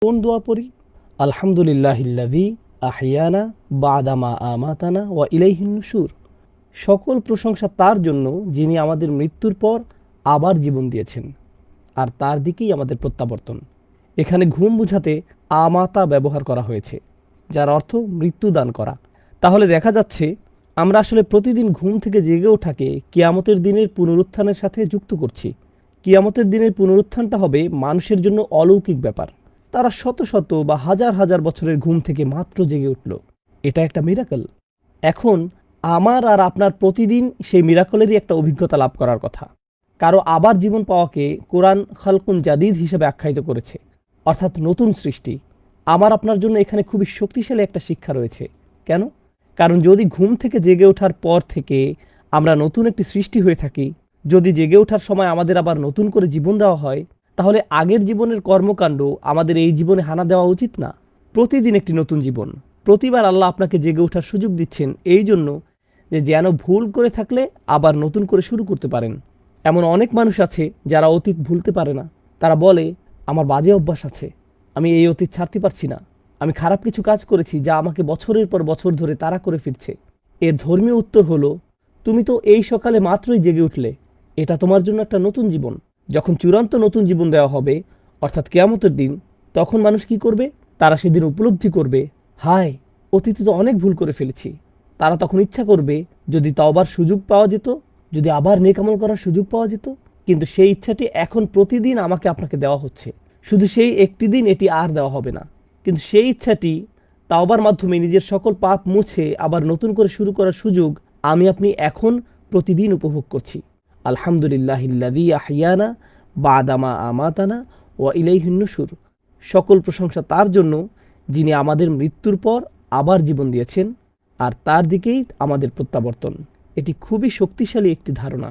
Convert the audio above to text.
কোন দোয়া পড়ি? আলহামদুলিল্লাহিল্লাযী আহিয়ানা বা'দা মা আমাতানা ওয়া ইলাইহিন নুশুর। সকল প্রশংসা তার জন্য যিনি আমাদের মৃত্যুর পর আবার জীবন দিয়েছেন, আর তার দিকেই আমাদের প্রত্যাবর্তন। এখানে ঘুম বুঝাতে আমাতা ব্যবহার করা হয়েছে, যার অর্থ মৃত্যুদান করা। তাহলে দেখা যাচ্ছে আমরা আসলে প্রতিদিন ঘুম থেকে জেগে ওঠাকে কিয়ামতের দিনের পুনরুত্থানের সাথে যুক্ত করছি। কিয়ামতের দিনের পুনরুত্থানটা হবে মানুষের জন্য অলৌকিক ব্যাপার। তারা শত শত বা হাজার হাজার বছরের ঘুম থেকে মাত্র জেগে উঠল। এটা একটা মিরাকল। এখন আমার আর আপনার প্রতিদিন সেই মিরাকলেরই একটা অভিজ্ঞতা লাভ করার কথা। কারো আবার জীবন পাওয়াকে কোরআন খালকুন জাদিদ হিসেবে আখ্যায়িত করেছে, অর্থাৎ নতুন সৃষ্টি। আমার আপনার জন্য এখানে খুবই শক্তিশালী একটা শিক্ষা রয়েছে। কেন? কারণ যদি ঘুম থেকে জেগে ওঠার পর থেকে আমরা নতুন একটি সৃষ্টি হয়ে থাকি, যদি জেগে ওঠার সময় আমাদের আবার নতুন করে জীবন দেওয়া হয়, তাহলে আগের জীবনের কর্মকাণ্ড আমাদের এই জীবনে হানা দেওয়া উচিত না। প্রতিদিন একটি নতুন জীবন। প্রতিবার আল্লাহ আপনাকে জেগে ওঠার সুযোগ দিচ্ছেন এই জন্য যে যেন ভুল করে থাকলে আবার নতুন করে শুরু করতে পারেন। এমন অনেক মানুষ আছে যারা অতীত ভুলতে পারে না। তারা বলে, আমার বাজে অভ্যাস আছে, আমি এই অতীত ছাড়তে পারছি না, আমি খারাপ কিছু কাজ করেছি যা আমাকে বছরের পর বছর ধরে তাড়া করে ফিরছে। এর ধর্মীয় উত্তর হলো, তুমি তো এই সকালে মাত্রই জেগে উঠলে, এটা তোমার জন্য একটা নতুন জীবন। যখন চূড়ান্ত নতুন জীবন দেওয়া হবে, অর্থাৎ কিয়ামতের দিন, তখন মানুষ কি করবে? তারা সেদিন উপলব্ধি করবে, হায়, অতীতে তো অনেক ভুল করে ফেলেছি। তারা তখন ইচ্ছা করবে যদি তওবার সুযোগ পাওয়া যেত, যদি আবার নেক আমল করার সুযোগ পাওয়া যেত। কিন্তু সেই ইচ্ছাটি এখন প্রতিদিন আমাকে আপনাকে দেওয়া হচ্ছে। শুধু সেই একটি দিন এটি আর দেওয়া হবে না, কিন্তু সেই ইচ্ছাটি তাওবার মাধ্যমে নিজের সকল পাপ মুছে আবার নতুন করে শুরু করার সুযোগ আমি আপনি এখন প্রতিদিন উপভোগ করছি। আলহামদুলিল্লাহিল্লাযী আহিয়ানা বা'দা মা আমাতানা ওয়া ইলাইহিন নুশুর। সকল প্রশংসা তার জন্য যিনি আমাদের মৃত্যুর পর আবার জীবন দিয়েছেন, আর তার দিকেই আমাদের প্রত্যাবর্তন। এটি খুবই শক্তিশালী একটি ধারণা।